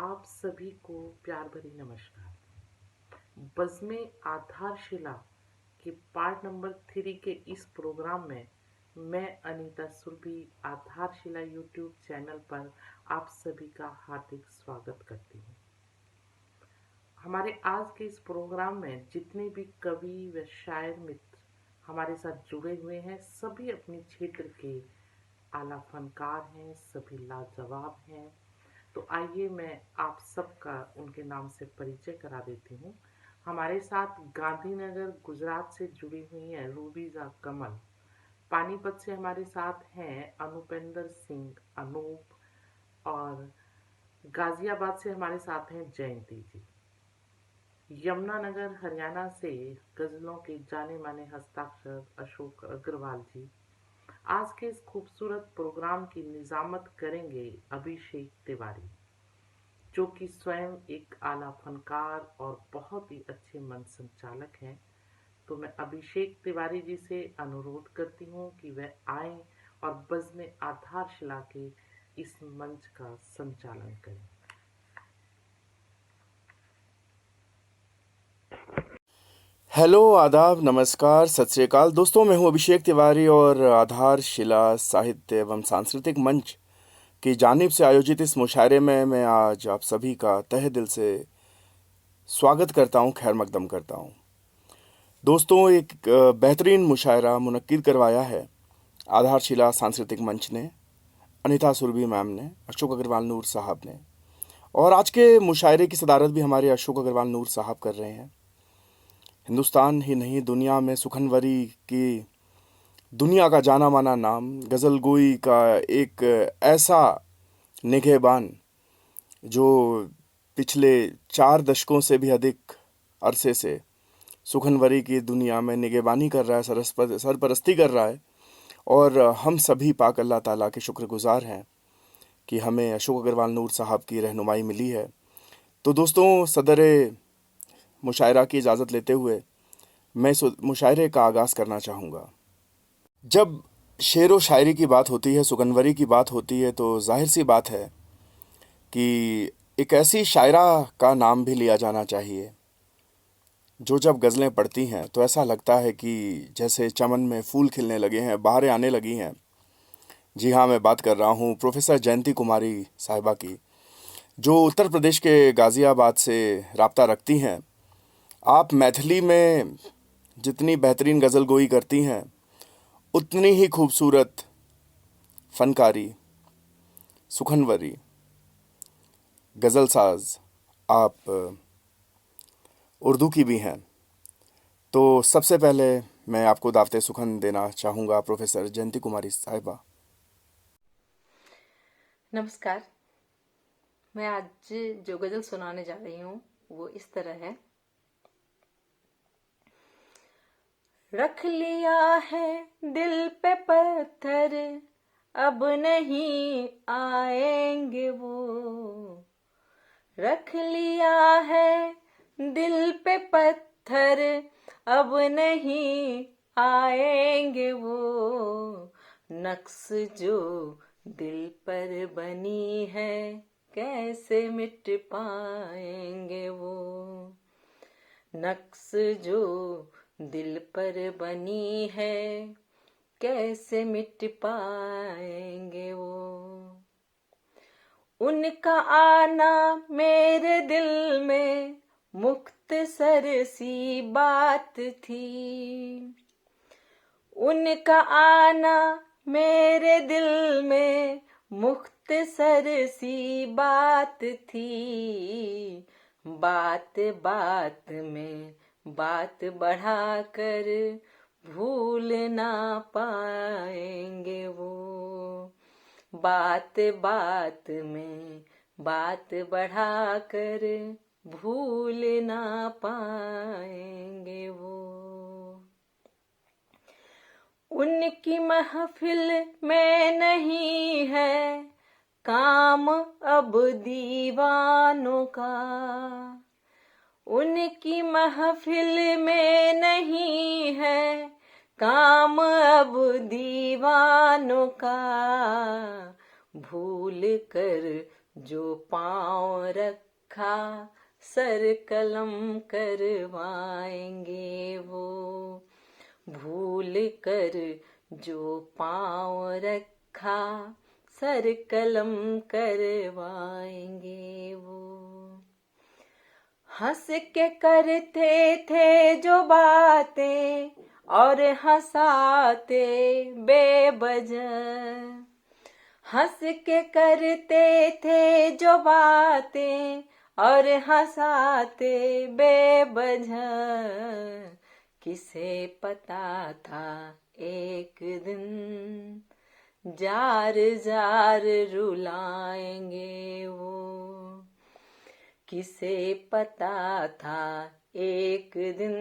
आप सभी को प्यार भरी नमस्कार। बज़्म आधारशिला के पार्ट नंबर 3 के इस प्रोग्राम में मैं अनीता सुरभि आधारशिला यूट्यूब चैनल पर आप सभी का हार्दिक स्वागत करती हूँ। हमारे आज के इस प्रोग्राम में जितने भी कवि व शायर मित्र हमारे साथ जुड़े हुए हैं, सभी अपने क्षेत्र के आला फनकार हैं, सभी लाजवाब हैं। तो आइए मैं आप सबका उनके नाम से परिचय करा देती हूँ। हमारे साथ गांधीनगर गुजरात से जुड़ी हुई हैं रूबीजा कमल। पानीपत से हमारे साथ हैं अनुपेंद्र सिंह अनूप, और गाजियाबाद से हमारे साथ हैं जयंती जी। यमुनानगर हरियाणा से गजलों के जाने माने हस्ताक्षर अशोक अग्रवाल जी। आज के इस खूबसूरत प्रोग्राम की निजामत करेंगे अभिषेक तिवारी, जो कि स्वयं एक आला फनकार और बहुत ही अच्छे मंच संचालक हैं। तो मैं अभिषेक तिवारी जी से अनुरोध करती हूँ कि वह आए और बज़्म आधारशिला के इस मंच का संचालन करें। हेलो, आदाब, नमस्कार, सत श्री अकाल। दोस्तों, मैं हूं अभिषेक तिवारी और आधारशिला साहित्य एवं सांस्कृतिक मंच की जानिब से आयोजित इस मुशायरे में मैं आज आप सभी का तहे दिल से स्वागत करता हूं, खैर मकदम करता हूं। दोस्तों, एक बेहतरीन मुशायरा मुनक्किद करवाया है आधारशिला सांस्कृतिक मंच ने, अनीता सुरभि मैम ने, अशोक अग्रवाल नूर साहब ने, और आज के मुशायरे की सदारत भी हमारे अशोक अग्रवाल नूर साहब कर रहे हैं। हिंदुस्तान ही नहीं, दुनिया में सुखनवरी की दुनिया का जाना माना नाम, गज़ल गोई का एक ऐसा निगहबान जो पिछले 4 दशकों से भी अधिक अरसे से सुखनवरी की दुनिया में निगहबानी कर रहा है, सरपरस्ती कर रहा है। और हम सभी पाक अल्लाह ताला के शुक्रगुजार हैं कि हमें अशोक अग्रवाल नूर साहब की रहनुमाई मिली है। तो दोस्तों, सदर मुशायरा की इजाज़त लेते हुए मैं इस मुशायरे का आगाज़ करना चाहूँगा। जब शेर व शायरी की बात होती है, सुखनवरी की बात होती है, तो जाहिर सी बात है कि एक ऐसी शायरा का नाम भी लिया जाना चाहिए जो जब गज़लें पढ़ती हैं तो ऐसा लगता है कि जैसे चमन में फूल खिलने लगे हैं, बहारें आने लगी हैं। जी हाँ, मैं बात कर रहा हूँ प्रोफेसर जयंती कुमारी साहिबा की, जो उत्तर प्रदेश के गाज़ियाबाद से राब्ता रखती हैं। आप मैथिली में जितनी बेहतरीन गज़ल गोई करती हैं, उतनी ही खूबसूरत फनकारी, सुखनवरी, गज़ल साज आप उर्दू की भी हैं। तो सबसे पहले मैं आपको दावते सुखन देना चाहूँगा प्रोफेसर जयंती कुमारी साहिबा। नमस्कार। मैं आज जो गज़ल सुनाने जा रही हूँ वो इस तरह है। रख लिया है दिल पे पत्थर, अब नहीं आएंगे वो। रख लिया है दिल पे पत्थर, अब नहीं आएंगे वो। नक्श जो दिल पर बनी है, कैसे मिट पाएंगे वो। नक्श जो दिल पर बनी है, कैसे मिट पाएंगे वो। उनका आना मेरे दिल में मुख्तसर सी बात थी। उनका आना मेरे दिल में मुख्तसर सी बात थी। बात बात में बात बढ़ाकर भूल ना पाएंगे वो। बात बात में बात बढ़ाकर भूल ना पाएंगे वो। उनकी महफिल में नहीं है काम अब दीवानों का। उनकी महफिल में नहीं है काम अब दीवानों का। भूल कर जो पाँव रखा सर कलम करवाएंगे वो, भूल कर जो पाँव रखा सर कलम करवाएंगे वो। हंस के करते थे जो बातें और हंसाते बेवजह, हंस के करते थे जो बातें और हंसाते बेवजह, किसे पता था एक दिन जार जार रुलाएंगे वो, किसे पता था एक दिन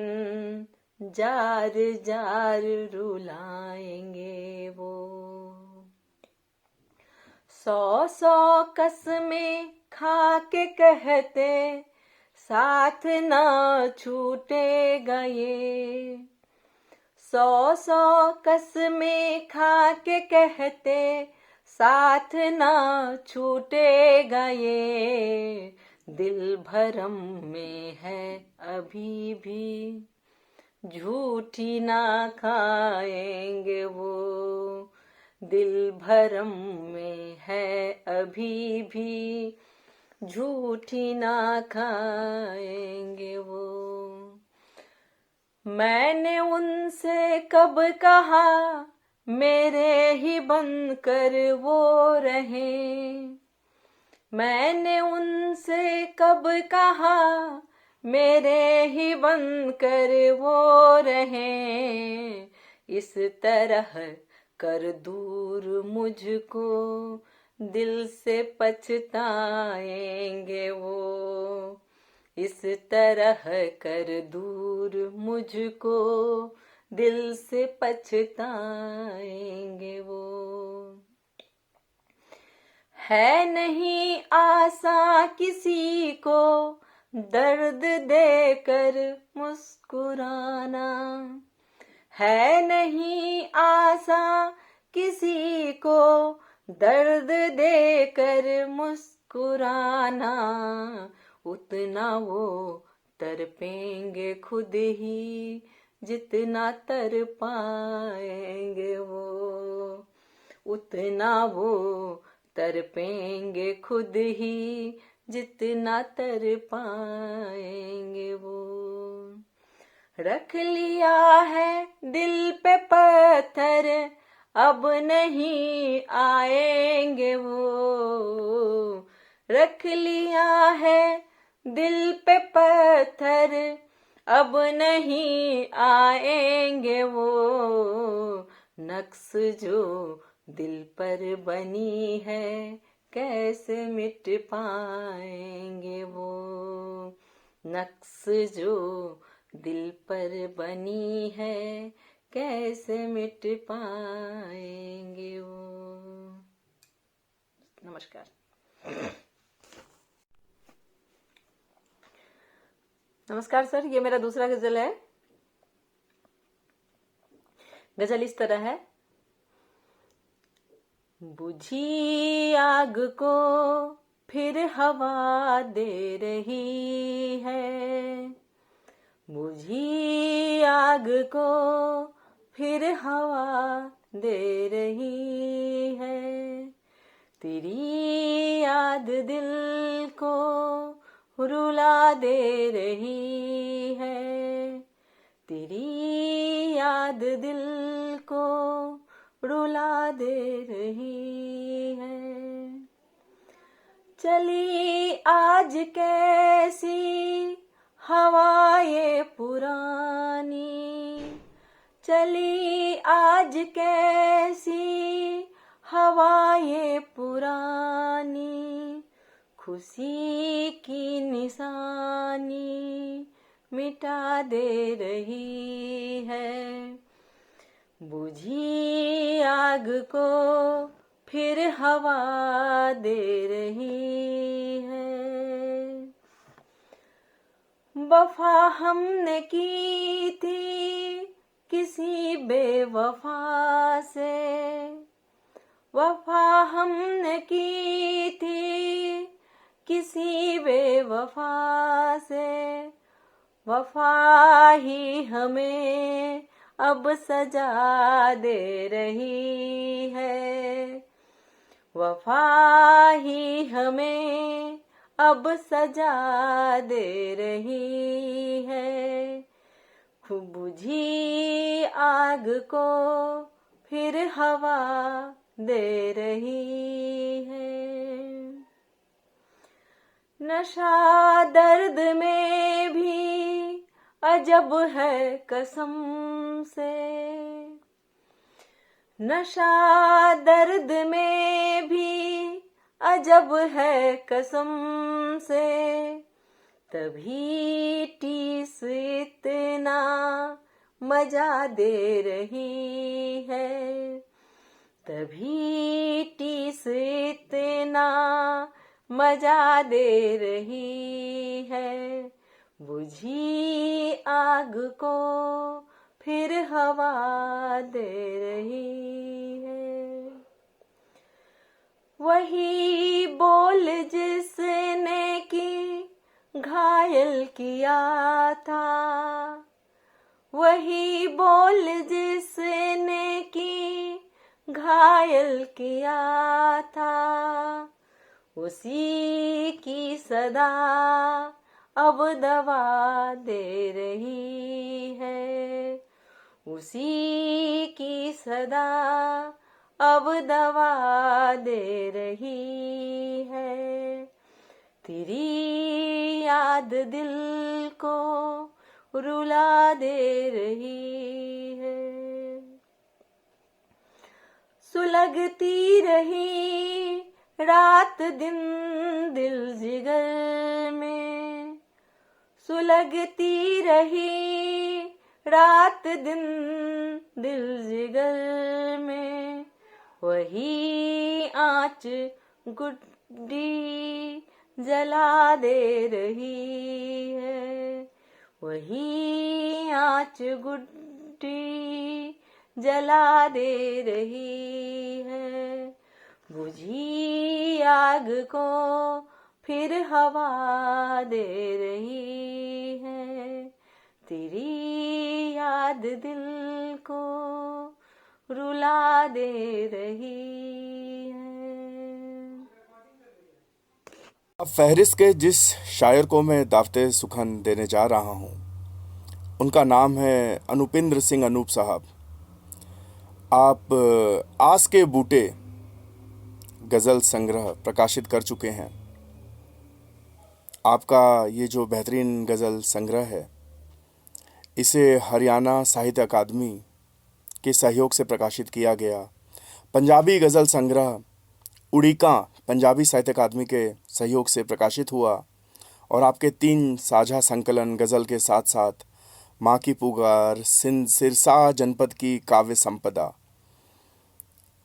जार जार रुलाएंगे वो। 100 कसमें खा के कहते साथ ना छूटेगा ये, 100 कसमें खा के कहते साथ ना छूटेगा ये, दिल भरम में है अभी भी झूठी ना खाएंगे वो, दिल भरम में है अभी भी झूठी ना खाएंगे वो। मैंने उनसे कब कहा मेरे ही बनकर वो रहें, मैंने उनसे कब कहा मेरे ही बनकर वो रहें, इस तरह कर दूर मुझको दिल से पछताएंगे वो, इस तरह कर दूर मुझको दिल से पछताएंगे वो। है नहीं आसा किसी को दर्द देकर मुस्कुराना, है नहीं आसा किसी को दर्द देकर मुस्कुराना, उतना वो तड़पेंगे खुद ही जितना तड़पाएंगे वो, उतना वो तड़पेंगे खुद ही जितना तड़पाएंगे वो। रख लिया है दिल पे पत्थर अब नहीं आएंगे वो, रख लिया है दिल पे पत्थर अब नहीं आएंगे वो, नक्श जो दिल पर बनी है कैसे मिट पाएंगे वो, नक्श जो दिल पर बनी है कैसे मिट पाएंगे वो। नमस्कार। नमस्कार सर, ये मेरा दूसरा गजल है। गजल इस तरह है। बुझी आग को फिर हवा दे रही है, बुझी आग को फिर हवा दे रही है, तेरी याद दिल को रुला दे रही है, तेरी याद दिल को रुला दे रही है। चली आज कैसी हवाएं पुरानी, चली आज कैसी हवाएं पुरानी, खुशी की निशानी मिटा दे रही है, बुझी आग को फिर हवा दे रही है। वफा हमने की थी किसी बेवफा से, वफा हमने की थी किसी बेवफा से। वफा ही हमें अब सजा दे रही है। वफा ही हमें अब सजा दे रही है। खूब बुझी आग को फिर हवा दे रही है। नशा दर्द में भी अजब है कसम से। नशा दर्द में भी अजब है कसम से। तभी टीस इतना मजा दे रही है। तभी टीस इतना मजा दे रही है। बुझी आग को फिर हवा दे रही है। वही बोल जिसने की घायल किया था। वही बोल जिसने की घायल किया था। उसी की सदा अब दवा दे रही है। उसी की सदा अब दवा दे रही है। तेरी याद दिल को रुला दे रही है। सुलगती रही रात दिन दिल जिगर में। सुलगती रही रात दिन दिल जिगर में। वही आँच गुड्डी जला दे रही है। वही आँच गुड्डी जला दे रही है। बुझी आग को फिर हवा दे रही है। तेरी याद दिल को रुला दे रही है। अब फहरिस्त के जिस शायर को मैं दावते सुखन देने जा रहा हूँ उनका नाम है अनुपिंद्र सिंह अनूप साहब। आप आस के बूटे गज़ल संग्रह प्रकाशित कर चुके हैं। आपका ये जो बेहतरीन गज़ल संग्रह है इसे हरियाणा साहित्य अकादमी के सहयोग से प्रकाशित किया गया। पंजाबी गज़ल संग्रह उड़ीका पंजाबी साहित्य अकादमी के सहयोग से प्रकाशित हुआ और आपके 3 साझा संकलन गज़ल के साथ साथ माँ की पुकार, सिरसा जनपद की काव्य संपदा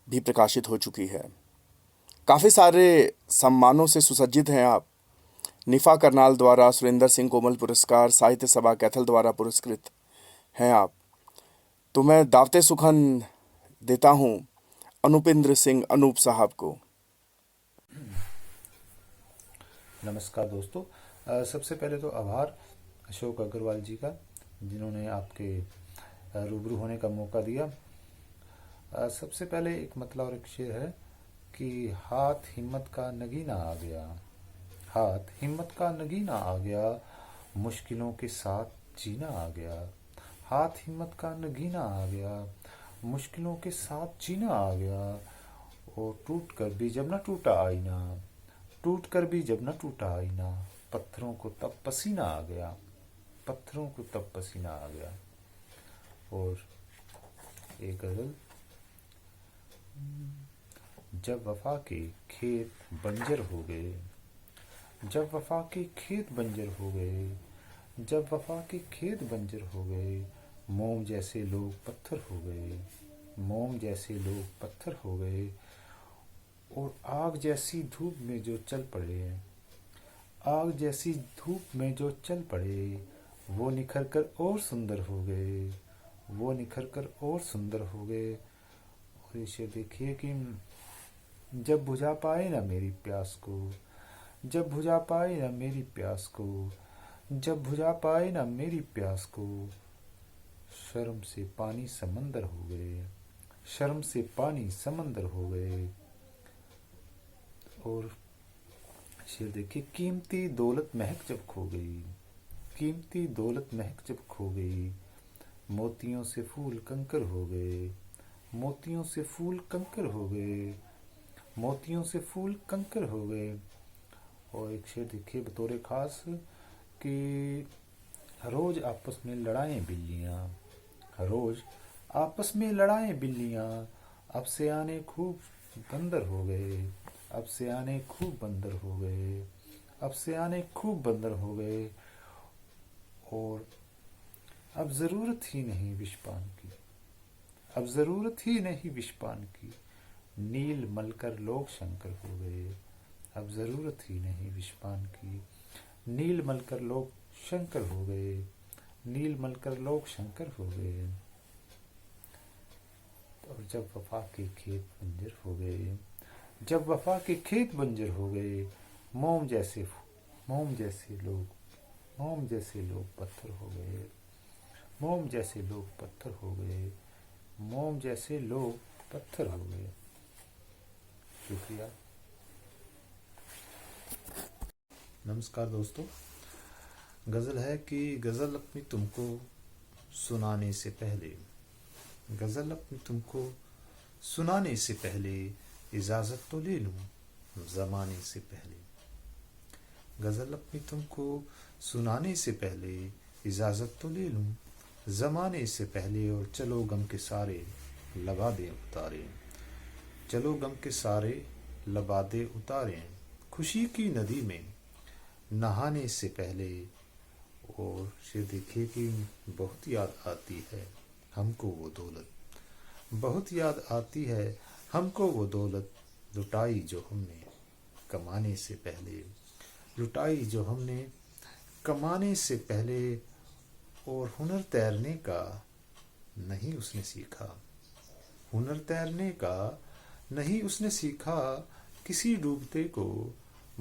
भी प्रकाशित हो चुकी है। काफ़ी सारे सम्मानों से सुसज्जित हैं आप। निफा करनाल द्वारा सुरेंद्र सिंह कोमल पुरस्कार, साहित्य सभा कैथल द्वारा पुरस्कृत हैं आप। तो मैं दावते सुखन देता हूँ अनुपिंद्र सिंह अनूप साहब को। नमस्कार दोस्तों। सबसे पहले तो आभार अशोक अग्रवाल जी का जिन्होंने आपके रूबरू होने का मौका दिया। सबसे पहले एक मतलब और एक शेर है कि हाथ हिम्मत का नगीना आ गया। हाथ हिम्मत का नगीना आ गया, मुश्किलों के साथ जीना आ गया। हाथ हिम्मत का नगीना आ गया, मुश्किलों के साथ जीना आ गया। और टूट कर भी जब न टूटा आईना, टूट कर भी जब न टूटा आईना, पत्थरों को तब पसीना आ गया, पत्थरों को तब पसीना आ गया। और एक गजल, जब वफा के खेत बंजर हो गए, जब वफा के खेत बंजर हो गए, जब वफा के खेत बंजर हो गए, मोम जैसे लोग पत्थर हो गए, मोम जैसे लोग पत्थर हो गए। और आग जैसी धूप में जो चल पड़े, आग जैसी धूप में जो चल पड़े, वो निखर कर और सुंदर हो गए, वो निखर कर और सुंदर हो गए। और इसे देखिए कि जब बुझा पाए ना मेरी प्यास को, जब बुझा पाए न मेरी प्यास को, जब बुझा पाए न मेरी प्यास को, शर्म से पानी समंदर हो गए, शर्म से पानी समंदर हो गए। और शेर देखिए, कीमती दौलत महक जब खो गई, कीमती दौलत महक जब खो गई, मोतियों से फूल कंकर हो गए, मोतियों से फूल कंकर हो गए, मोतियों से फूल कंकर हो गए। और एक शेर देखिए बतौर खास कि रोज आपस में लड़ाएं बिल्लियां, रोज आपस में लड़ाएं बिल्लियां, अब से आने खूब बंदर हो गए, अब से आने खूब बंदर हो गए, अब से आने खूब बंदर हो गए। और अब जरूरत ही नहीं विषपान की, अब जरूरत ही नहीं विषपान की, नील मलकर लोग शंकर हो गए, अब जरूरत ही नहीं विषपान की, नील मलकर लोग शंकर हो गए, नील मलकर लोग शंकर हो गए। और जब वफा के खेत बंजर हो गए, जब वफा के खेत बंजर हो गए, मोम जैसे मोम जैसे लोग, मोम जैसे लोग पत्थर हो गए, मोम जैसे लोग पत्थर हो गए, मोम जैसे लोग पत्थर हो गए। शुक्रिया। नमस्कार दोस्तों, गज़ल है कि गज़ल अपनी तुमको सुनाने से पहले, गज़ल अपनी तुमको सुनाने से पहले इजाज़त तो ले लूँ ज़माने से पहले, गज़ल अपनी तुमको सुनाने से पहले इजाज़त तो ले लूँ ज़माने से पहले। और चलो गम के सारे लबादे उतारे, चलो गम के सारे लबादे उतारें, खुशी की नदी में नहाने से पहले। और शेर देखिए कि बहुत याद आती है हमको वो दौलत, बहुत याद आती है हमको वो दौलत, लुटाई जो हमने कमाने से पहले, लुटाई जो हमने कमाने से पहले। और हुनर तैरने का नहीं उसने सीखा, हुनर तैरने का नहीं उसने सीखा, किसी डूबते को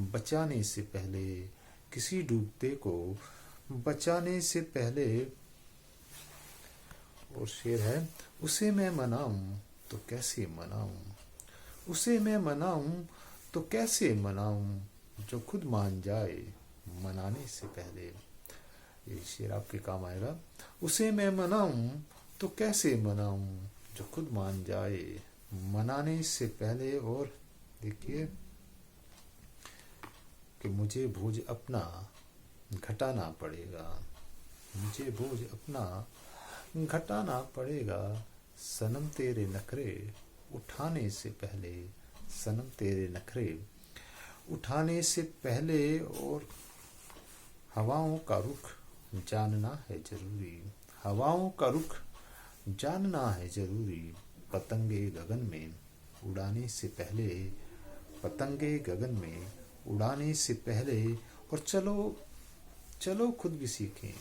बचाने से पहले, किसी डूबते को बचाने से पहले। और शेर है, उसे मैं मनाऊं तो कैसे मनाऊं, उसे मैं मनाऊं तो कैसे मनाऊं, जो खुद मान जाए मनाने से पहले। ये शेर आपके काम आएगा। उसे मैं मनाऊं तो कैसे मनाऊं, जो खुद मान जाए मनाने से पहले। और देखिए कि मुझे बोझ अपना घटाना पड़ेगा, मुझे बोझ अपना घटाना पड़ेगा, सनम तेरे नखरे उठाने से पहले, सनम तेरे नखरे उठाने से पहले। और हवाओं का रुख जानना है जरूरी, हवाओं का रुख जानना है जरूरी, पतंगे गगन में उड़ाने से पहले, पतंगे गगन में उड़ाने से पहले। और चलो चलो खुद भी सीखें,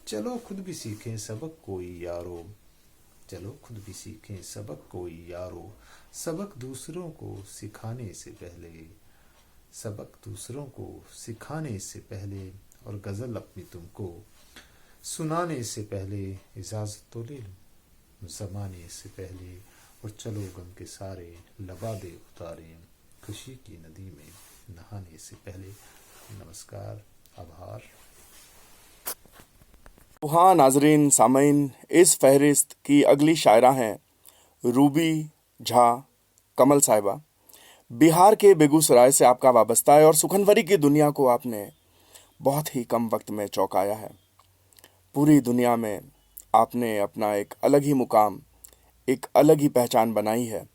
चलो खुद भी सीखें सबक कोई यारो, चलो खुद भी सीखें सबक कोई यारो, सबक दूसरों को सिखाने से पहले, सबक दूसरों को सिखाने से पहले। और गज़ल अपनी तुमको सुनाने से पहले इजाज़त तो ले लूँ ज़माने से पहले। और चलो गम के सारे लबादे उतारें, खुशी की नदी में नहाने से पहले। नमस्कार, आभार। तो हाँ नाजरीन सामीन, इस फहरिस्त की अगली शायरा हैं रूबी झा कमल साहिबा। बिहार के बेगूसराय से आपका वाबस्ता है और सुखनभरी की दुनिया को आपने बहुत ही कम वक्त में चौंकाया है। पूरी दुनिया में आपने अपना एक अलग ही मुकाम, एक अलग ही पहचान बनाई है।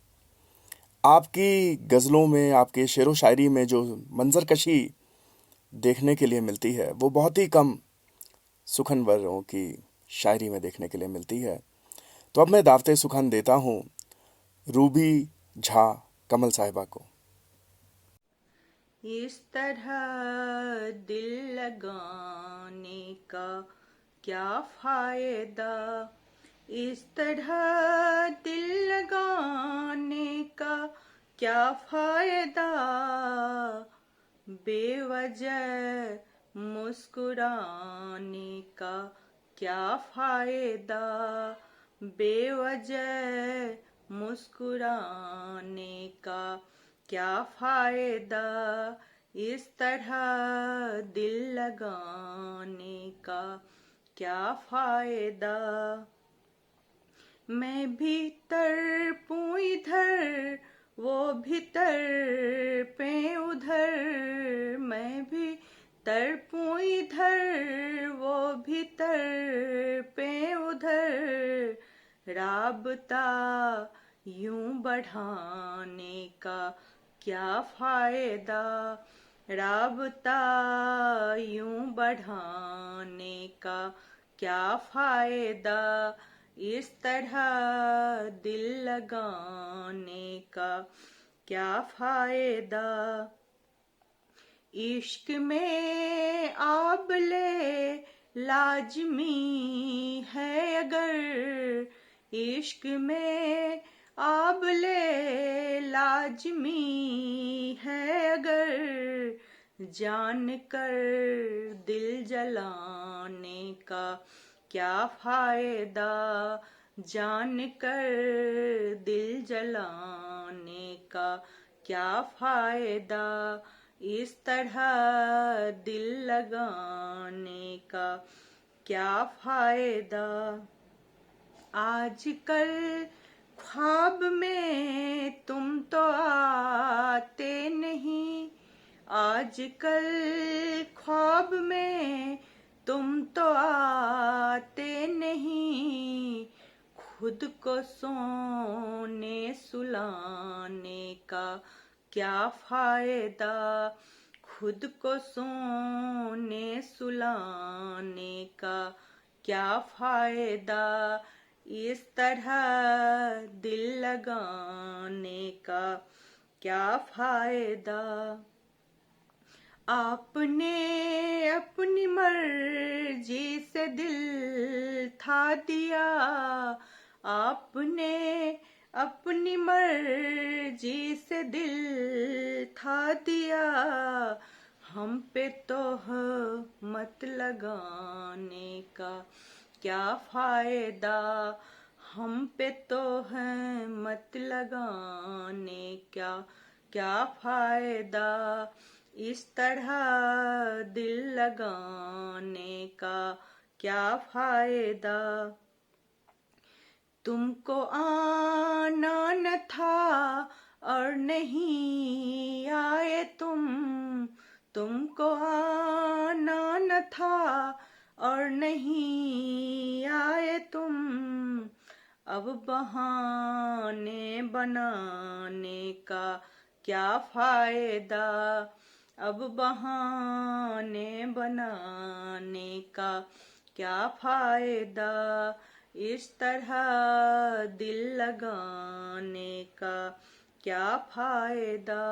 आपकी गज़लों में, आपके शेरो शायरी में जो मंजरकशी देखने के लिए मिलती है वो बहुत ही कम सुखनवरों की शायरी में देखने के लिए मिलती है। तो अब मैं दावते सुखन देता हूँ रूबी झा कमल साहिबा को। इस तरह दिल लगाने का क्या फायदा, इस तरह दिल लगाने का क्या फायदा, बेवजह मुस्कुराने का क्या फायदा, बेवजह मुस्कुराने का क्या फायदा, इस तरह दिल लगाने का क्या फायदा। मैं भीतर पूं इधर, वो भीतर पे उधर, मैं भी तरपूं इधर, वो भीतर पे उधर, राबता यूं बढ़ाने का क्या फायदा, राबता यूं बढ़ाने का क्या फायदा, इस तरह दिल लगाने का क्या फायदा। इश्क में आबले लाजमी है अगर, इश्क में आबले लाजमी है अगर, जान कर दिल जलाने का क्या फायदा, जान कर दिल जलाने का क्या फायदा, इस तरह दिल लगाने का क्या फायदा। आजकल ख्वाब में तुम तो आते नहीं, आजकल ख्वाब में तुम तो आते नहीं, खुद को सोने सुलाने का क्या फायदा, खुद को सोने सुलाने का क्या फायदा, इस तरह दिल लगाने का क्या फायदा। आपने अपनी मर्जी से दिल था दिया, आपने अपनी मर्जी से दिल था दिया, हम पे तो मत लगाने का क्या फायदा, हम पे तो है मत लगाने का क्या फायदा, इस तरह दिल लगाने का क्या फायदा। तुमको आना न था और नहीं आए तुम, तुमको आना न था और नहीं आए तुम, अब बहाने बनाने का क्या फायदा, अब बहाने बनाने का क्या फायदा, इस तरह दिल लगाने का क्या फायदा।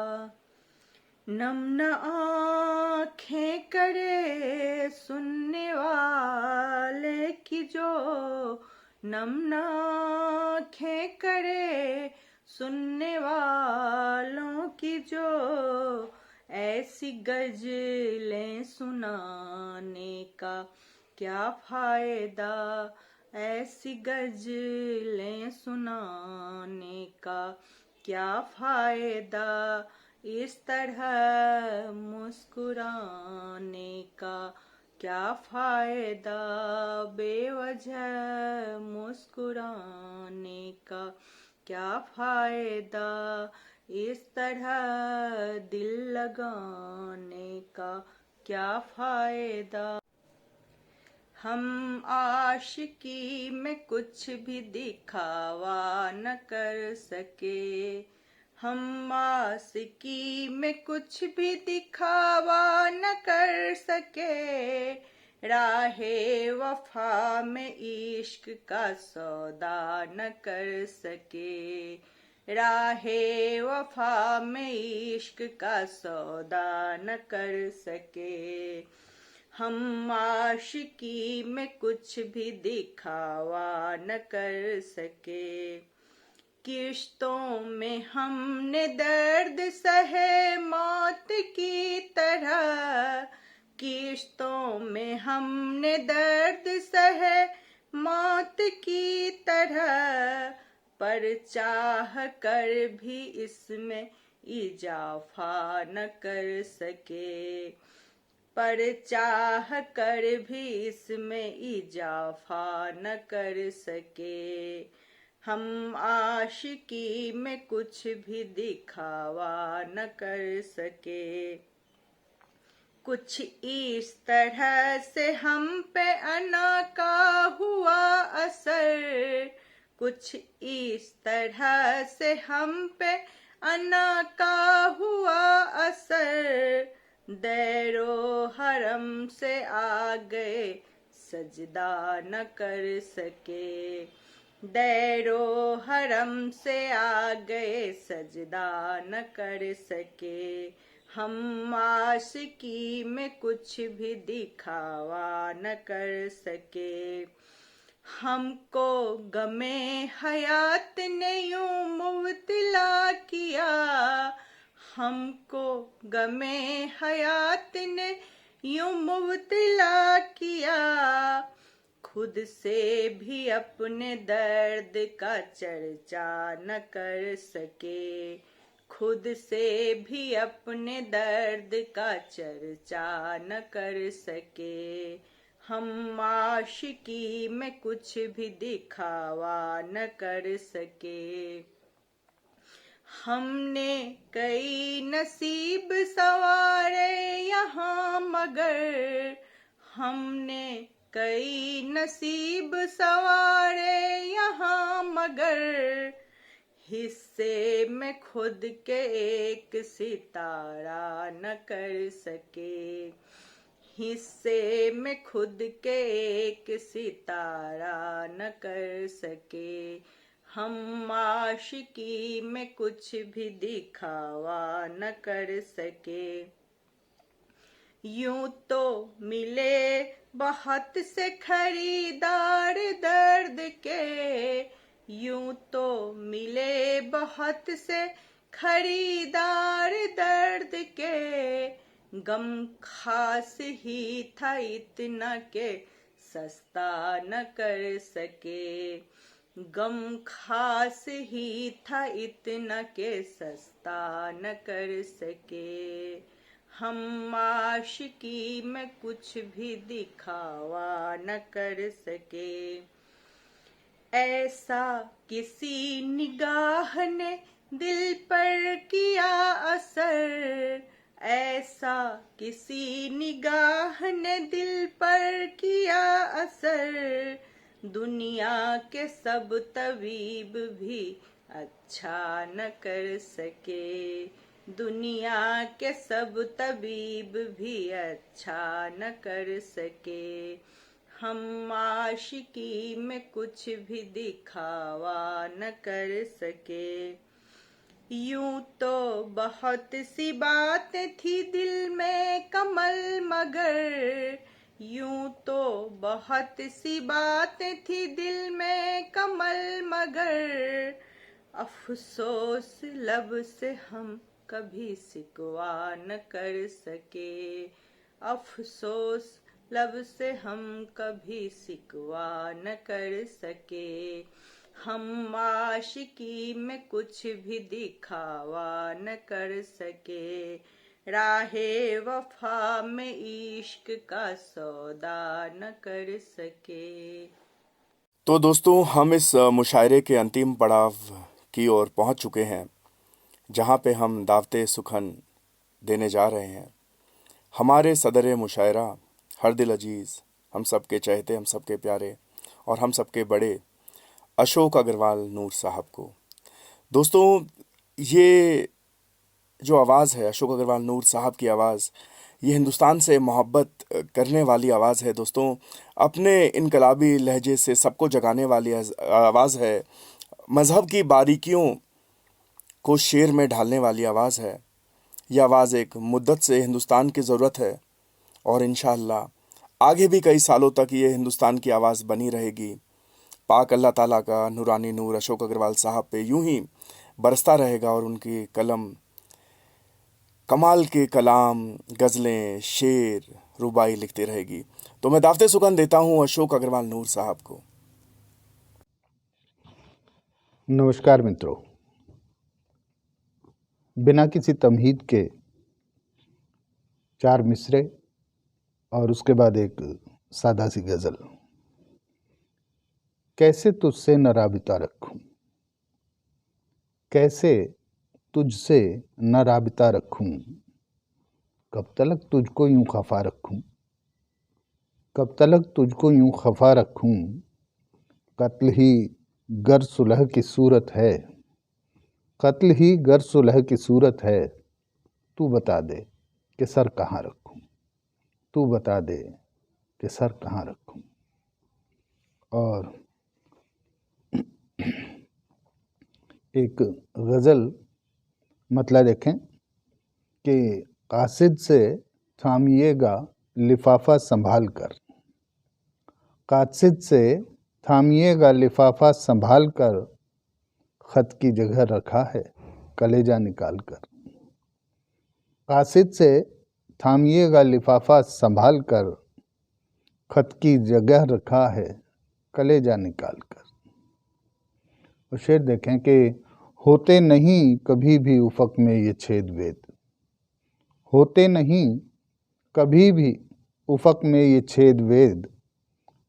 नम न आँखें करे सुनने वाले की जो, नम न आँखें करे सुनने वालों की जो, ऐसी गजलें सुनाने का क्या फायदा, ऐसी गजलें सुनाने का क्या फायदा, इस तरह मुस्कुराने का क्या फायदा, बेवजह मुस्कुराने का क्या फायदा, इस तरह दिल लगाने का क्या फायदा। हम आशिकी में कुछ भी दिखावा न कर सके, हम आशिकी में कुछ भी दिखावा न कर सके, राहे वफा में इश्क का सौदा न कर सके, राहे वफा में इश्क का सौदा न कर सके, हम आशिकी में कुछ भी दिखावा न कर सके। किश्तों में हमने दर्द सहे मौत की तरह, किश्तों में हमने दर्द सहे मौत की तरह, पर चाह कर भी इसमें इजाफा न कर सके, पर चाह कर भी इसमें इजाफा न कर सके। हम आशिकी में कुछ भी दिखावा न कर सके। कुछ इस तरह से हम पे अना का हुआ असर, कुछ इस तरह से हम पे अना का हुआ असर, दैरो हरम से आ गए सजदा न कर सके, दैरो हरम से आ गए सजदा न कर सके। हम आशिकी में कुछ भी दिखावा न कर सके। हमको गमे हयात ने यूं मुब्तला किया, हमको गमे हयात ने यूं मुब्तला किया, खुद से भी अपने दर्द का चर्चा न कर सके, खुद से भी अपने दर्द का चर्चा न कर सके। हम आशिकी में कुछ भी दिखावा न कर सके। हमने कई नसीब सवारे यहाँ मगर, हमने कई नसीब सवारे यहाँ मगर, हिस्से में खुद के एक सितारा न कर सके, हिस्से में खुद के एक सितारा न कर सके। हम आशिकी में कुछ भी दिखावा न कर सके। यूं तो मिले बहुत से खरीदार दर्द के, यूं तो मिले बहुत से खरीदार दर्द के, गम खास ही था इतना के सस्ता न कर सके, गम खास ही था इतना के सस्ता न कर सके। हम आशिकी में कुछ भी दिखावा न कर सके। ऐसा किसी निगाह ने दिल पर किया असर, ऐसा किसी निगाह ने दिल पर किया असर, दुनिया के सब तबीब भी अच्छा न कर सके, दुनिया के सब तबीब भी अच्छा न कर सके। हम आशिकी में कुछ भी दिखावा न कर सके। यूं तो बहुत सी बातें थी दिल में कमल मगर, यूं तो बहुत सी बातें थी दिल में कमल मगर, अफसोस लब से हम कभी सिकवा न कर सके, अफसोस लब से हम कभी सिकवा न कर सके। हम आशिकी में कुछ भी दिखावा न कर सके, राहे वफा में इश्क का सौदा न कर सके। तो दोस्तों, हम इस मुशायरे के अंतिम पड़ाव की ओर पहुंच चुके हैं, जहां पे हम दावते सुखन देने जा रहे हैं हमारे सदर मुशायरा, हर दिल अजीज़, हम सबके चहेते, हम सबके प्यारे और हम सबके बड़े अशोक अग्रवाल नूर साहब को। दोस्तों, ये जो आवाज़ है, अशोक अग्रवाल नूर साहब की आवाज़, ये हिंदुस्तान से मोहब्बत करने वाली आवाज़ है दोस्तों। अपने इनकलाबी लहजे से सबको जगाने वाली आवाज़ है। मज़हब की बारीकियों को शेर में ढालने वाली आवाज़ है। यह आवाज़ एक मुद्दत से हिंदुस्तान की ज़रूरत है और इंशाअल्लाह आगे भी कई सालों तक ये हिंदुस्तान की आवाज़ बनी रहेगी। पाक अल्लाह ताला का नूरानी नूर अशोक अग्रवाल साहब पे यूं ही बरसता रहेगा और उनकी कलम कमाल के कलाम, गज़लें, शेर, रुबाई लिखती रहेगी। तो मैं दावते सुगंध देता हूँ अशोक अग्रवाल नूर साहब को। नमस्कार मित्रों, बिना किसी तमहीद के 4 मिसरे और उसके बाद एक सादा सी गज़ल। कैसे तुझसे न राबिता रखूं, कैसे तुझसे न राबिता रखूं, कब तलक तुझको यूं खफा रखूं, कब तलक तुझको यूं खफा रखूं, कत्ल ही गर सुलह की सूरत है, कत्ल ही गर सुलह की सूरत है, तू बता दे कि सर कहाँ रखूं, तू बता दे कि सर कहाँ रखूं। और एक गज़ल मतलब देखें कि कासिद से थामिएगा लिफाफा संभाल कर, कासिद से थामिएगा लिफाफा संभाल कर, खत की जगह रखा है कलेजा निकाल कर, कासिद से थामिएगा लिफाफा संभाल कर, खत की जगह रखा है कलेजा निकाल कर। और शेर देखें कि होते नहीं कभी भी उफक में ये छेद वेद, होते नहीं कभी भी उफक में ये छेद वेद,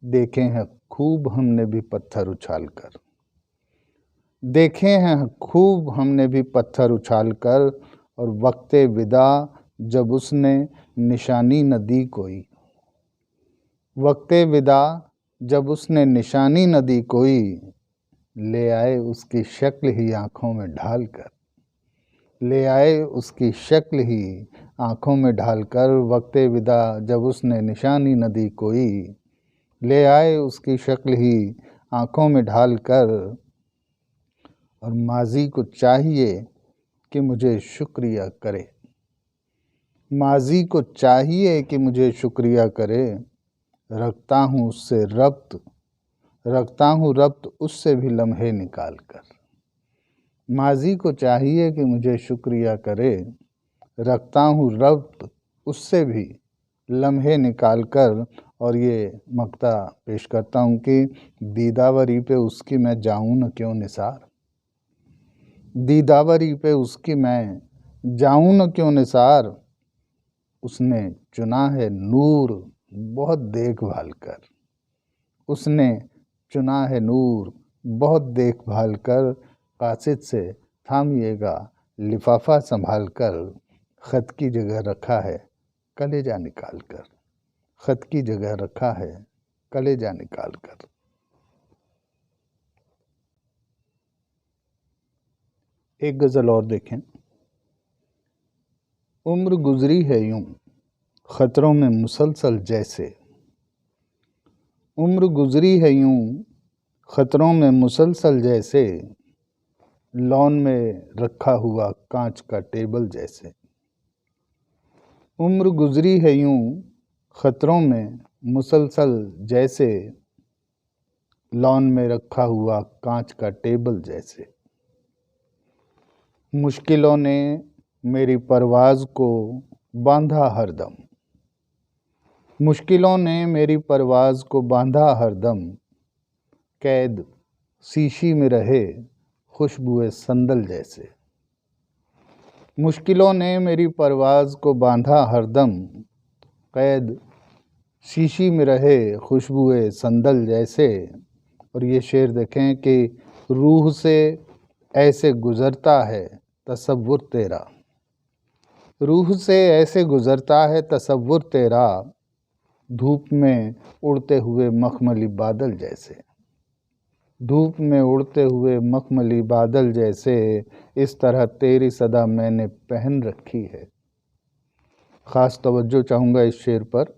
देखे हैं खूब हमने भी पत्थर उछाल कर, देखे हैं खूब हमने भी पत्थर उछाल कर, और वक्ते विदा जब उसने निशानी न दी कोई, वक्ते विदा जब उसने निशानी न दी कोई, ले आए उसकी शक्ल ही आँखों में ढाल कर, ले आए उसकी शक्ल ही आँखों में ढाल कर, वक्ते विदा जब उसने निशानी न दी कोई, ले आए उसकी शक्ल ही आँखों में ढाल कर। और माजी को चाहिए कि मुझे शुक्रिया करे, माजी को चाहिए कि मुझे शुक्रिया करे, रखता हूँ उससे रब्त, रखता हूँ रब्त उससे भी लम्हे निकाल कर, माजी को चाहिए कि मुझे शुक्रिया करे, रखता हूँ रब्त उससे भी लम्हे निकाल कर। और ये मक्ता पेश करता हूँ कि दीदावरी पे उसकी मैं जाऊँ न क्यों निसार, दीदावरी पे उसकी मैं जाऊँ न क्यों निसार, उसने चुना है नूर बहुत देखभाल कर, उसने चुना है नूर बहुत देखभाल कर, कासिद से थामिएगा लिफाफा संभाल कर, खत की जगह रखा है कलेजा निकाल कर, खत की जगह रखा है कलेजा निकाल कर। एक गज़ल और देखें। उम्र गुजरी है यूं खतरों में मुसलसल जैसे, उम्र गुजरी है यूं खतरों में मुसलसल जैसे, लॉन में रखा हुआ कांच का टेबल जैसे, उम्र गुजरी है यूं खतरों में मुसलसल जैसे, लॉन में रखा हुआ कांच का टेबल जैसे, मुश्किलों ने मेरी परवाज़ को बांधा हरदम, मुश्किलों ने मेरी परवाज़ को बांधा हरदम, कैद शीशी में रहे खुशबुए संदल जैसे, मुश्किलों ने मेरी परवाज़ को बांधा हरदम, कैद शीशी में रहे खुशबुए संदल जैसे। और ये शेर देखें कि रूह से ऐसे गुज़रता है तसव्वुर तेरा, रूह से ऐसे गुज़रता है तसव्वुर तेरा, धूप में उड़ते हुए मखमली बादल जैसे, धूप में उड़ते हुए मखमली बादल जैसे, इस तरह तेरी सदा मैंने पहन रखी है। ख़ास तवज्जो चाहूँगा इस शेर पर।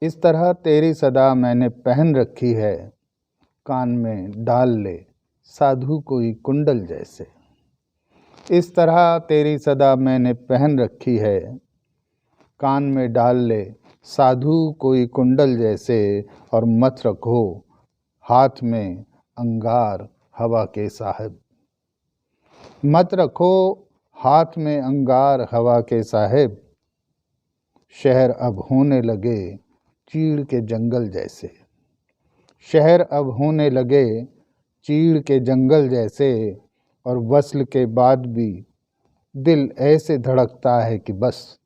इस तरह तेरी सदा मैंने पहन रखी है, कान में डाल ले साधु कोई कुंडल जैसे, इस तरह तेरी सदा मैंने पहन रखी है, कान में डाल ले साधु कोई कुंडल जैसे, और मत रखो हाथ में अंगार हवा के साहिब, मत रखो हाथ में अंगार हवा के साहिब, शहर अब होने लगे चीड़ के जंगल जैसे। शहर अब होने लगे चीड़ के जंगल जैसे, और वस्ल के बाद भी दिल ऐसे धड़कता है कि बस।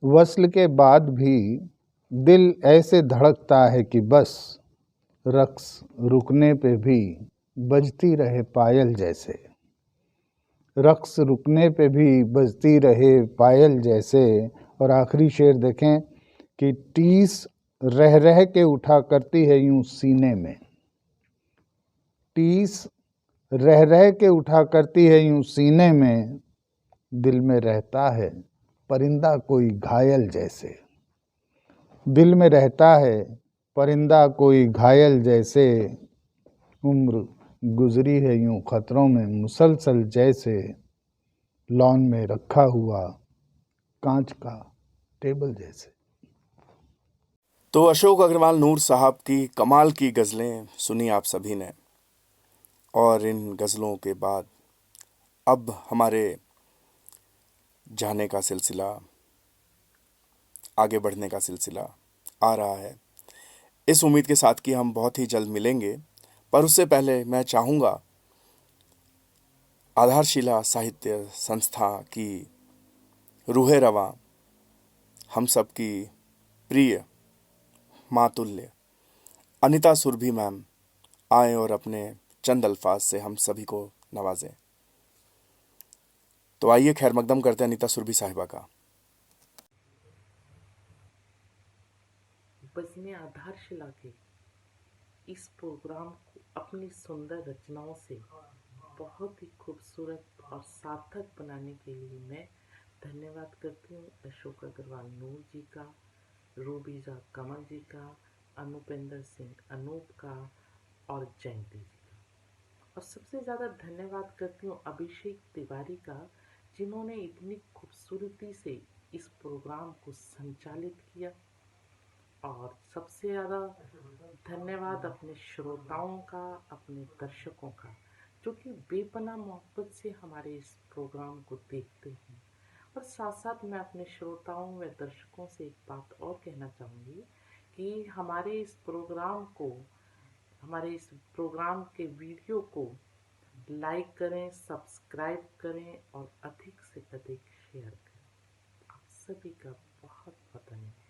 वस्ल के बाद भी दिल ऐसे धड़कता है कि बस, रक्स रुकने पे भी बजती रहे पायल जैसे। रक्स रुकने पे भी बजती रहे पायल जैसे। और आखिरी शेर देखें कि टीस रह रह के उठा करती है यूं सीने में। टीस रह रह के उठा करती है यूं सीने में, दिल में रहता है परिंदा कोई घायल जैसे। दिल में रहता है परिंदा कोई घायल जैसे। उम्र गुजरी है यूं खतरों में मुसलसल जैसे, लॉन में रखा हुआ कांच का टेबल जैसे। तो अशोक अग्रवाल नूर साहब की कमाल की गज़लें सुनी आप सभी ने। और इन गज़लों के बाद अब हमारे जाने का सिलसिला, आगे बढ़ने का सिलसिला आ रहा है, इस उम्मीद के साथ कि हम बहुत ही जल्द मिलेंगे। पर उससे पहले मैं चाहूँगा आधारशिला साहित्य संस्था की रूहे रवां, हम सब की प्रिय मातुल्य अनीता सुरभि मैम आए और अपने चंद अल्फाज से हम सभी को नवाजें। तो आइए खैर मकदम करते हैं अनीता सुरभि साहिबा का। बज़्म आधारशिला के इस प्रोग्राम को अपनी सुंदर रचनाओं से बहुत ही खूबसूरत और सार्थक बनाने के लिए मैं धन्यवाद करती हूँ अशोक अग्रवाल नूर जी का, रूबीजा कमल जी का, अनुपेंद्र सिंह अनूप का और जयंती जी का। और सबसे ज़्यादा धन्यवाद करती हूँ अभिषेक तिवारी का, जिन्होंने इतनी खूबसूरती से इस प्रोग्राम को संचालित किया। और सबसे ज़्यादा धन्यवाद अपने श्रोताओं का, अपने दर्शकों का, जो कि बेपनाह मोहब्बत से हमारे इस प्रोग्राम को देखते हैं। और साथ साथ मैं अपने श्रोताओं व दर्शकों से एक बात और कहना चाहूँगी कि हमारे इस प्रोग्राम के वीडियो को लाइक करें, सब्सक्राइब करें और अधिक से अधिक शेयर करें। आप सभी का बहुत बहुत धन्यवाद।